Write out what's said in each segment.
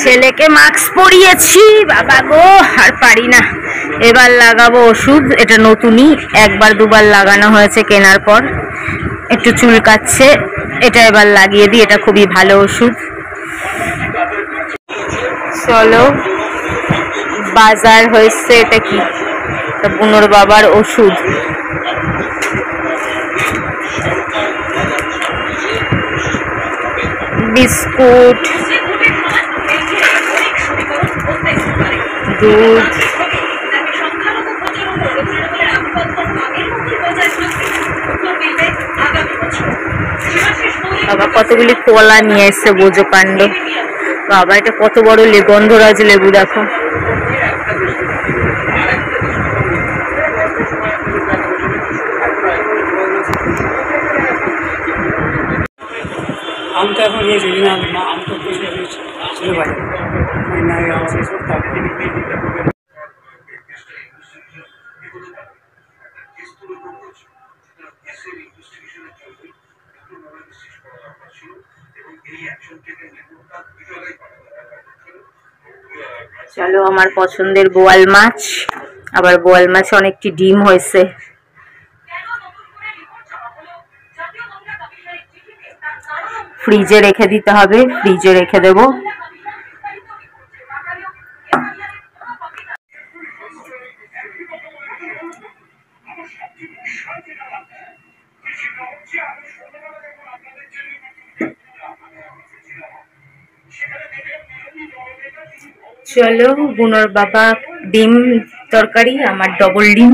ছেলেকে মাস্ক পরিয়েছি, বাবা গো আর পারি না। এবার লাগাবো ওষুধ, এটা নতুনই, একবার দুবার লাগানো হয়েছে কেনার পর। একটু চুলকাচ্ছে, এটা এবার লাগিয়ে দিই, এটা খুবই ভালো ওষুধ। চলো, বাজার হয়েছে। এটা কি? বুনোর বাবার ওষুধ। বিস্কুট, দুধ, বাবা কতগুলি কলা নিয়ে এসছে, বোঝো কাণ্ড। বাবা এটা কত বড় গন্ধরাজ লেবু দেখো। আম তো এখন নিয়েছি না, আম তো ছিল বাজারে না, শেষ করতে হবে। চলো, আমার পছন্দের বোয়াল মাছ, আবার বোয়াল মাছ অনেকটি ডিম হয়েছে। ফ্রিজে রেখে দিতে হবে, ফ্রিজে রেখে দেব। চলো, বুনোর বাবা ডিম তরকারি, আমার ডবল ডিম।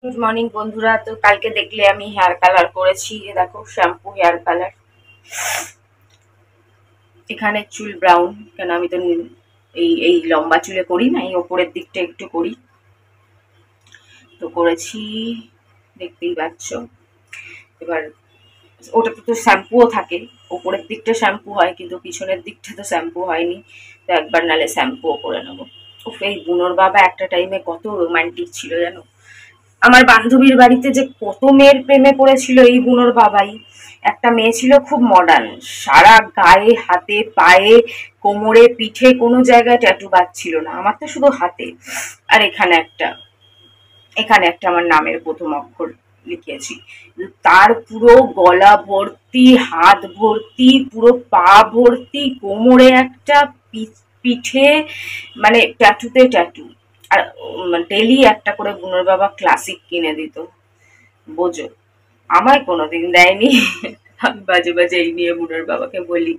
গুড মর্নিং বন্ধুরা। তো কালকে দেখলে আমি হেয়ার কালার করেছি, দেখো শ্যাম্পু হেয়ার কালার। এখানে চুল ব্রাউন, কেন আমি তো এই লম্বা চুলে করি না, এই ওপরের দিকটা একটু করি, তো করেছি, দেখতেই পাচ্ছ। এবার ওটাতে তো শ্যাম্পুও থাকে, ওপরের দিকটা শ্যাম্পু হয় কিন্তু পিছনের দিকটা তো শ্যাম্পু হয়নি, তো একবার নালে শ্যাম্পুও করে নেবো। এই বুনোর বাবা একটা টাইমে কত রোমান্টিক ছিল জানো। আমার বান্ধবীর বাড়িতে যে কত মেয়ের প্রেমে পড়েছিল এই বুনোর বাবাই। একটা মেয়ে ছিল খুব মডার্ন, সারা গায়ে, হাতে, পায়ে, কোমরে, পিঠে কোনো জায়গায় ট্যাটু বাঁধছিল না, আমার তো শুধু হাতে। আর এখানে একটা আমার নামের প্রথম অক্ষর লিখেছি। তার পুরো গলা ভর্তি, হাত ভর্তি, পুরো পা ভর্তি, কোমরে একটা, পিঠে, মানে ট্যাটুতে ট্যাটু। আর ডেলি একটা করে বুনোর বাবা ক্লাসিক কিনে দিত, বোঝো। আমায় কোনোদিন দেয়নি। আমি বাজে বাজে এই নিয়ে বুনোর বাবাকে বলি,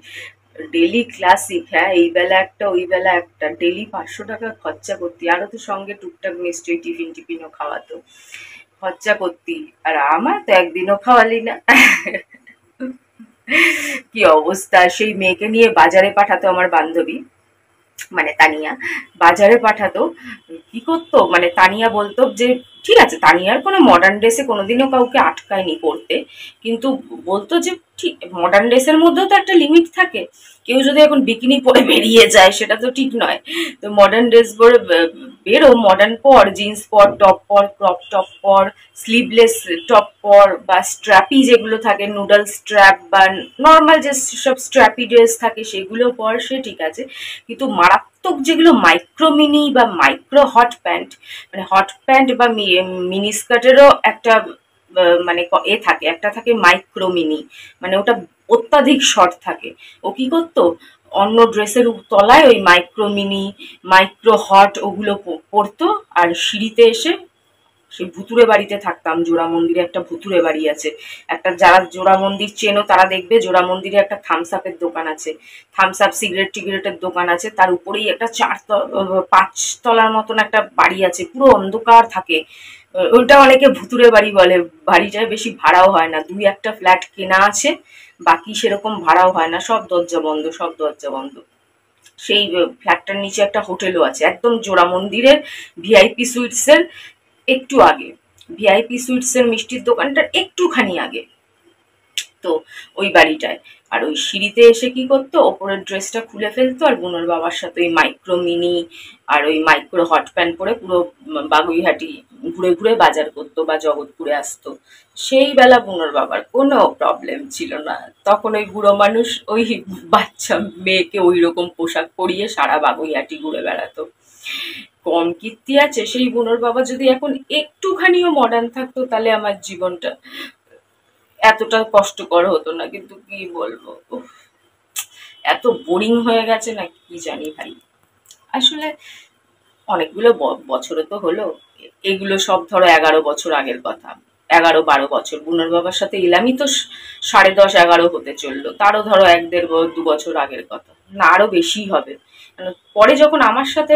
ডেলি ক্লাসিক, হ্যাঁ, এই বেলা একটা ওই বেলা একটা, ডেলি 500 টাকা খরচা করতি, আরো তো সঙ্গে টুকটাক মিষ্টি টিফিন টিফিনও খাওয়াতো, খরচা করতি, আর আমার তো একদিনও খাওয়ালি না। কি অবস্থা। সেই মেয়েকে নিয়ে বাজারে পাঠাতো আমার বান্ধবী, মানে তানিয়া, বাজারে পাঠাতো। কি করতো, মানে তানিয়া বলতো যে ঠিক আছে, তানিয়ার কোনো মডার্ন ড্রেসে কোনোদিনও কাউকে আটকায়নি পড়তে, কিন্তু বলতো যে ঠিক মডার্ন ড্রেসের মধ্যেও তো একটা লিমিট থাকে, কেউ যদি এখন বিকিনি পরে বেরিয়ে যায় সেটা তো ঠিক নয়। তো মডার্ন ড্রেস পরে বেরো, মডার্ন পর, জিন্স পর, টপ পর, ক্রপ টপ পর, স্লিভলেস টপ পর, বা স্ট্র্যাপি যেগুলো থাকে, নুডল স্ট্র্যাপ বা নর্মাল যে সব স্ট্র্যাপি ড্রেস থাকে সেগুলো পর, সে ঠিক আছে। কিন্তু মারাত্মক যেগুলো মাইক্রো মিনি বা মাইক্রো হট প্যান্ট, মানে হট প্যান্ট বা মিনি স্কার্টেরও একটা মানে থাকে, একটা থাকে মাইক্রো মিনি, মানে ওটা অত্যাধিক শর্ট থাকে। ও কি করতো, অন্য ড্রেসের তলায় ওই মাইক্রো মিনি, মাইক্রো হট ওগুলো পরতো, আর সিঁড়িতে এসে, সেই ভুতুরে বাড়িতে থাকতাম, জোড়া মন্দিরে একটা ভুতুরে বাড়ি আছে একটা, যারা জোড়া মন্দির চেনো তারা দেখবে, জোড়া মন্দিরে একটা থামস আপের দোকান আছে, থামস আপ সিগারেট টিগারেটের দোকান আছে, তার উপরেই একটা 5 তলার মতন একটা বাড়ি আছে, পুরো অন্ধকার থাকে। ওইটা অনেকে ভুতুরে বাড়ি বলে। বাড়িটায় বেশি ভাড়াও হয় না, 2-1টা ফ্ল্যাট কেনা আছে, বাকি সেরকম ভাড়াও হয় না, সব দরজা বন্ধ, সব দরজা বন্ধ। সেই ফ্ল্যাটটার নিচে একটা হোটেলও আছে, একদম জোড়া মন্দিরের ভিআইপি সুইটসের একটু আগে, ভিআইপি সুইটসের মিষ্টির দোকানটার একটুখানি আগে। তো ওই বাড়িটায়। আর ওই সিঁড়িতে এসে কি করতো, ওপরের ড্রেসটা খুলে ফেলতো আর বুনোর বাবার সাথে ওই মাইক্রো মিনি আর ওই মাইক্রো হট প্যান্ট পরে পুরো বাগুইহাটি ঘুরে ঘুরে বাজার করতো বা জগৎপুরে আসতো। সেই বেলা বুনোর বাবার কোনো প্রবলেম ছিল না। তখন ওই বুড়ো মানুষ ওই বাচ্চা মেয়েকে ওই রকম পোশাক পরিয়ে সারা বাগুইহাটি ঘুরে বেড়াতো। কম কীর্তি আছে সেই বুনোর বাবা যদি এখন একটুখানিও মডার্ন থাকতো তাহলে আমার জীবনটা এতটা কষ্টকর হতো না। কিন্তু কি বলবো, এত বোরিং হয়ে গেছে না কি জানি ভাই। আসলে অনেকগুলো বছরে তো হলো, এগুলো সব ধরো 11 বছর আগের কথা, 11-12 বছর। বুনোর বাবার সাথে এলামই তো 10.5-11 হতে চললো, তারও ধরো 1-1.5-2 বছর আগের কথা, না আরো বেশি হবে। পরে যখন আমার সাথে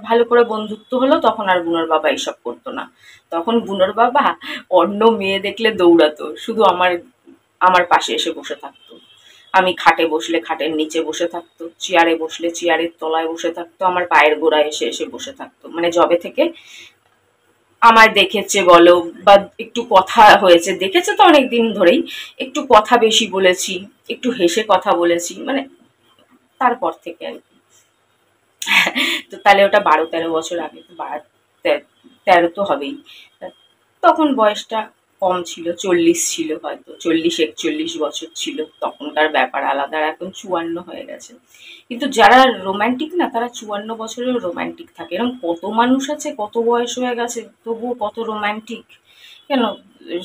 ভালো করে বন্ধুত্ব হলো তখন আর বুনোর বাবা এইসব করতো না। তখন বুনোর বাবা অন্য মেয়ে দেখলে দৌড়াতো, শুধু আমার পাশে এসে বসে থাকতো। আমি খাটে বসলে খাটের নিচে বসে থাকতো, চেয়ারে বসলে চেয়ারের তলায় বসে থাকতো, আমার পায়ের গোড়ায় এসে এসে বসে থাকতো। মানে যবে থেকে আমায় দেখেছে বলো বা একটু কথা হয়েছে, দেখেছে তো অনেক দিন ধরেই, একটু কথা বেশি বলেছি, একটু হেসে কথা বলেছি, মানে তারপর থেকে আর কি। তো তাহলে ওটা 12-13 বছর আগে, তো 13 তো হবেই। তখন বয়সটা কম ছিল, 40 ছিল, হয়তো 40-41 বছর ছিল, তখনকার ব্যাপার আলাদা। এখন 54 হয়ে গেছে। কিন্তু যারা রোমান্টিক না তারা 54 বছরেও রোমান্টিক থাকে। এরকম কত মানুষ আছে, কত বয়স হয়ে গেছে তবুও কত রোমান্টিক। কেন,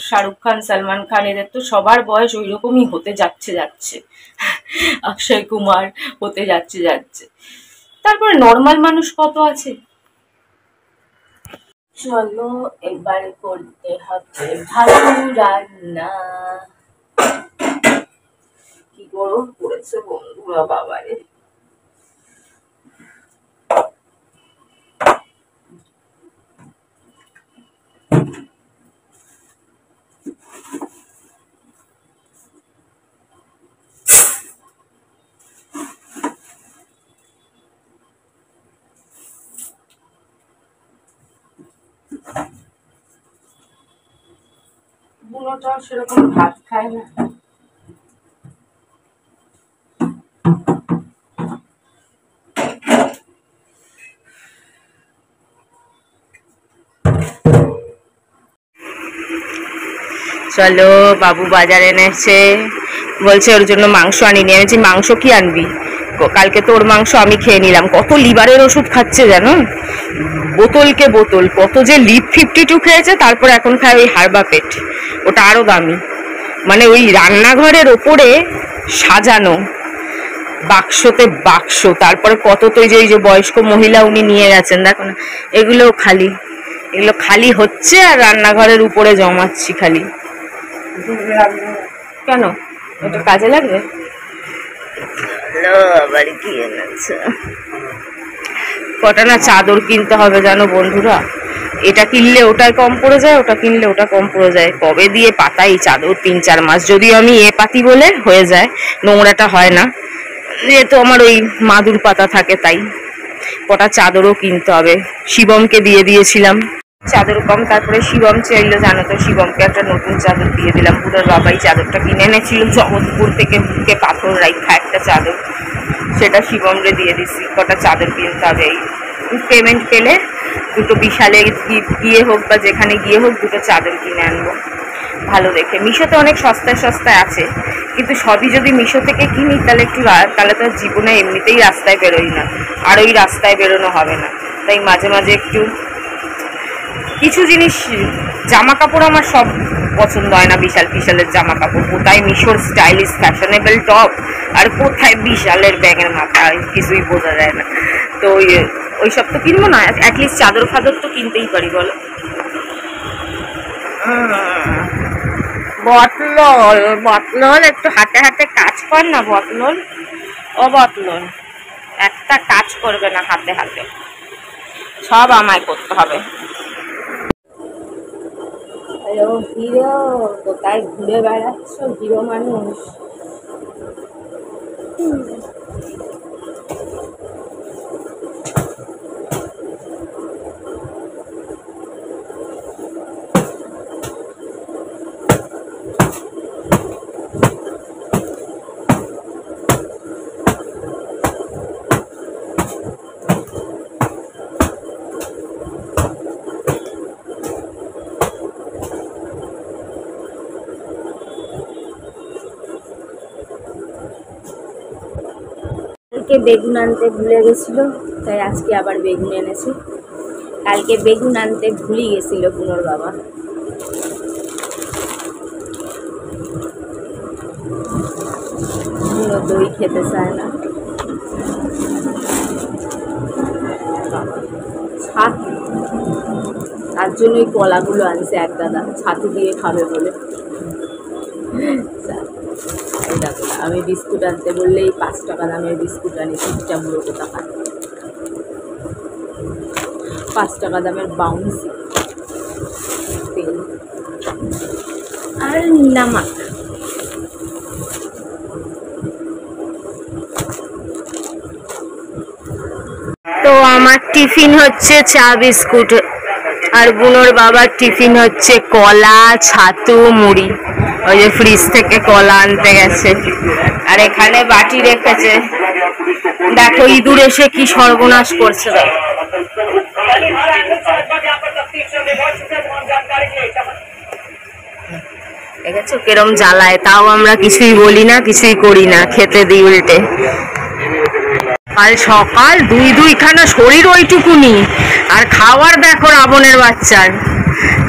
শাহরুখ খান, সালমান খান, এদের তো সবার বয়স ওই রকমই হতে যাচ্ছে, অক্ষয় কুমার হতে যাচ্ছে। তারপরে নর্মাল মানুষ কত আছে। চলো এবার করতে হবে ভালো রান্না। কি গরম পড়েছে বন্ধুরা, বাবারে। বুনোটা সেরকম ভাত খায় না। চলো, বাবু বাজার এনেছে, বলছে ওর জন্য মাংস আনিনি। এনেছি, মাংস কি আনবি, কালকে তো ওর মাংস আমি খেয়ে নিলাম। কত লিভারের ওষুধ খাচ্ছে জানো, বোতলকে বোতল। কত যে লিভ 52 খেয়েছে, তারপর এখন খায় ওই হারবা পেট, ওটা আরো দামি। মানে ওই রান্নাঘরের ওপরে সাজানো বাক্সতে বাক্স, তারপরে কত তো এই যে বয়স্ক মহিলা উনি নিয়ে গেছেন, দেখো না, এগুলো খালি হচ্ছে আর রান্নাঘরের উপরে জমাচ্ছি খালি। কেন, ওটা কাজে লাগবে? আবার কি এনেছে, কটা না চাদর কিনতে হবে জানো বন্ধুরা। এটা কিনলে ওটাই কম পড়ে যায়, ওটা কিনলে ওটা কম পড়ে যায়। কবে দিয়ে পাতাই চাদর, 3-4 মাস। যদিও আমি পাতি বলে হয়ে যায়, নোংরাটা হয় না, যেহেতু আমার ওই মাদুর পাতা থাকে, তাই কটা চাদরও কিনতে হবে। শিবমকে দিয়ে দিয়েছিলাম চাদর কম, তারপরে শিবম চাইলো, জানো তো, শিবমকে একটা নতুন চাদর দিয়ে দিলাম। বুড়োর বাবাই চাদরটা কিনে এনেছিল জগৎপুর থেকে, বুকে পাথর রাখা একটা চাদর, সেটা শিবমরে দিয়ে দিচ্ছি। কটা চাদর কিনতে হবে, এই পেমেন্ট পেলে দুটো বিশালে গিয়ে হোক বা যেখানে গিয়ে হোক দুটো চাদর কিনে আনবো ভালো দেখে। মিশোতে অনেক সস্তায় আছে, কিন্তু সবই যদি মিশো থেকে কিনি তাহলে তো জীবনে এমনিতেই রাস্তায় বেরোই না, আর ওই রাস্তায় বেরোনো হবে না। তাই মাঝে মাঝে একটু কিছু জিনিস, জামা কাপড় আমার সব পছন্দ হয় না, বিশালের জামা কাপড়। কোথায় মিশোর স্টাইলিশ ফ্যাশনেবল টপ আর কোথায় বিশালের ব্যাগের মাথা, কিছুই বোঝা যায় না। তো ওই সব তো কিনবো না, অ্যাটলিস্ট চাদর ফাদর তো কিনতেই পারি বলো। বটলল একটু হাতে হাতে কাজ কর না বটলল, ও বটলল একটা কাজ করবে না হাতে হাতে, সব আমায় করতে হবে। হ্যালো হিরো, কোথায় ঘুরে বেড়াচ্ছ হিরো মানুষ? কালকে বেগুন আনতে ভুলে গেছিল, তাই আজকে আবার বেগুন এনেছে। কালকে বেগুন আনতে ভুলে গেছিল বুনোর বাবা। বুনো দই খেতে চায় না। ছাতু, তার জন্যই কলাগুলো আনছে এক দাদা, ছাতু দিয়ে খাবে বলে। আমি বিস্কুট আনতে বললেই 5 টাকা দামের বিস্কুট আনি, ঠিকঠাক লোকে টাকা 5 টাকা দামের বাউন্সি, তেল আর নামাক। তো আমার টিফিন হচ্ছে চা বিস্কুট, আর বুনোর বাবার টিফিন হচ্ছে কলা, ছাতু, মুড়ি। ওই যে ফ্রিজ থেকে কলা আনতে গেছে, আর এখানে বাটি রেখেছে। দেখো ইঁদুর এসে কি সর্বনাশ করছে। দেখেছো কিরম জ্বালায়, তাও আমরা কিছুই বলি না, কিছুই করি না, খেতে দিই উল্টে। কাল সকাল দুই খানা শরীর ওইটুকুনি, আর খাওয়ার দেখো রাবণের বাচ্চার।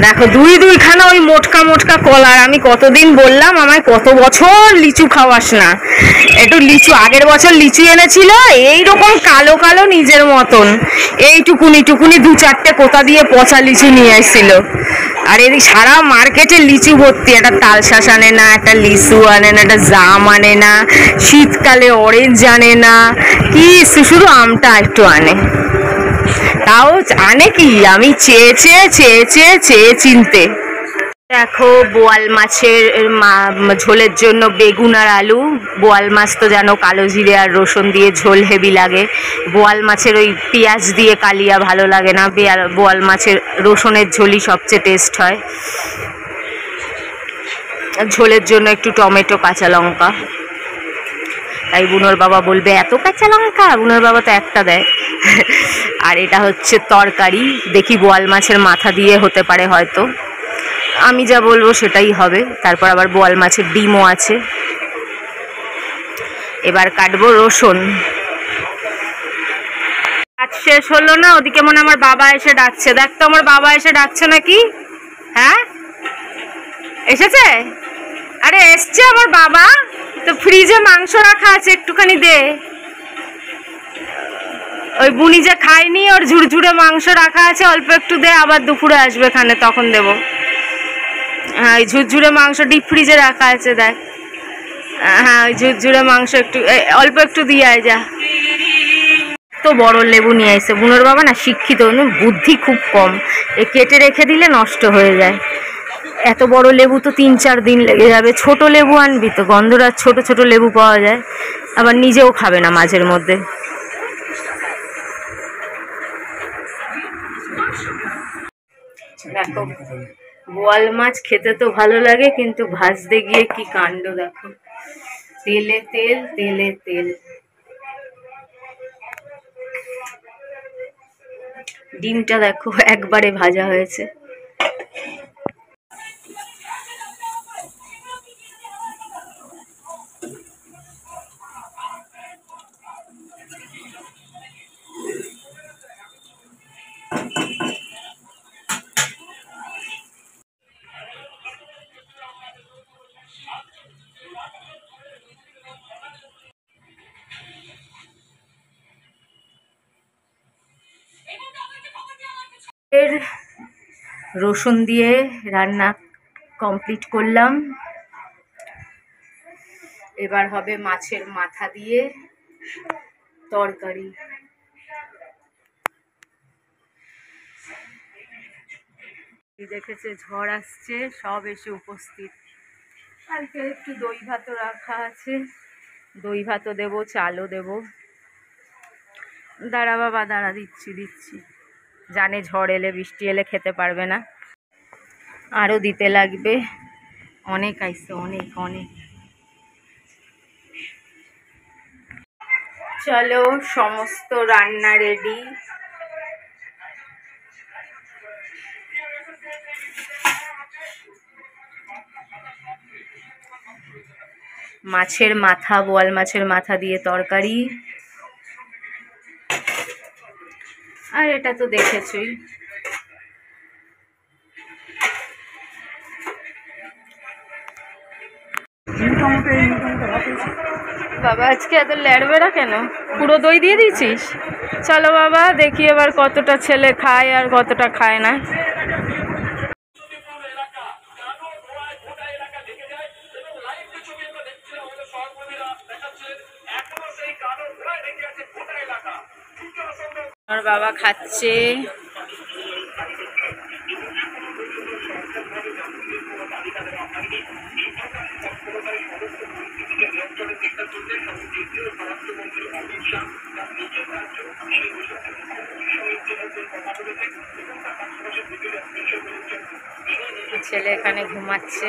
দেখো দুই খানা ওই মোটকা মোটকা কলার। আমি কতদিন বললাম আমায় কত বছর লিচু খাওয়াস না, একটু লিচু। আগের বছর লিচু এনেছিল এইরকম কালো কালো নিজের মতন, এইটুকুনি 2-4টে কোথা দিয়ে পচা লিচু নিয়ে আসছিল। আর এদিক সারা মার্কেটে লিচু ভর্তি, একটা তালশাঁস আনে না, একটা লিচু আনে না, একটা জাম আনে না, শীতকালে অরেঞ্জ আনে না, কি শুধু আমটা একটু আনে। তাও আনে কি আমি চেয়ে চিনতে। দেখো বোয়াল মাছের ঝোলের জন্য বেগুন আর আলু। বোয়াল মাছ তো জানো কালো জিরে আর রসুন দিয়ে ঝোল হেভি লাগে। বোয়াল মাছের ওই পেঁয়াজ দিয়ে কালিয়া ভালো লাগে না, বোয়াল মাছের রসুনের ঝোলই সবচেয়ে টেস্ট হয়। ঝোলের জন্য একটু টমেটো, কাঁচা লঙ্কা। তাই বুনোর বাবা বলবে এত কাঁচা লঙ্কা, বুনোর বাবা তো একটা দেয়। আর এটা হচ্ছে তরকারি, দেখি বোয়াল মাছের মাথা দিয়ে হতে পারে হয়তো, আমি যা বলবো সেটাই হবে। তারপর আবার বোয়াল মাছের ডিমও আছে। এবার কাটবো রসুন। কাজ শেষ হলো না, ওদিকে মনে আমার বাবা এসে ডাকছে। দেখ তো আমার বাবা এসে ডাকছে নাকি। হ্যাঁ এসেছে, আরে এসছে আমার বাবা। তো ফ্রিজে মাংস রাখা আছে, একটুখানি দে। ওই বুনি যে খায়নি, ওর ঝুরঝুরে মাংস রাখা আছে, অল্প একটু দে, আবার দুপুরে আসবে এখানে, তখন দেবো। হ্যাঁ ওই ঝুরঝুরে মাংস ডিপ ফ্রিজে রাখা আছে, দেখ। হ্যাঁ ওই ঝুরঝুরে মাংস একটু অল্প একটু দিয়ে আয় যা। তো বড় লেবু নিয়ে আসছে বুনোর বাবা, না শিক্ষিত, বুদ্ধি খুব কম। এ কেটে রেখে দিলে নষ্ট হয়ে যায়। এত বড় লেবু তো 3-4 দিন লেগে যাবে। ছোট লেবু আনবি তো, গন্ধরাজ ছোট ছোট লেবু পাওয়া যায়। আবার নিজেও খাবে না মাঝের মধ্যে। দেখো বোয়াল মাছ খেতে তো ভালো লাগে, কিন্তু ভাজতে গিয়ে কি কাণ্ড দেখো। তেলে তেল, তেলে তেল। ডিমটা দেখো একবারে ভাজা হয়েছে। রসুন দিয়ে রান্না কমপ্লিট করলাম। এবার হবে মাছের মাথা দিয়ে তরকারি। দেখেছে ঝড় আসছে, সব এসে উপস্থিত। কালকে একটু দই ভাতও রাখা আছে, দই ভাতও দেবো, চালও দেবো। দাঁড়া বাবা দাঁড়া, দিচ্ছি। জানে ঝড় এলে বৃষ্টি এলে খেতে পারবে না, আরও দিতে লাগবে। অনেক আইসে, অনেক। চলো সমস্ত রান্না রেডি। মাছের মাথা, বোয়াল মাছের মাথা দিয়ে তরকারি, আর এটা তো দেখেছই। বাবা আজকে এত ল্যাড়বেড়া কেন? পুরো দই দিয়ে দিয়েছিস? চলো বাবা দেখি এবার কতটা ছেলে খায় আর কতটা খায় না। আমার বাবা খাচ্ছে। ছেলে এখানে ঘুমাচ্ছে।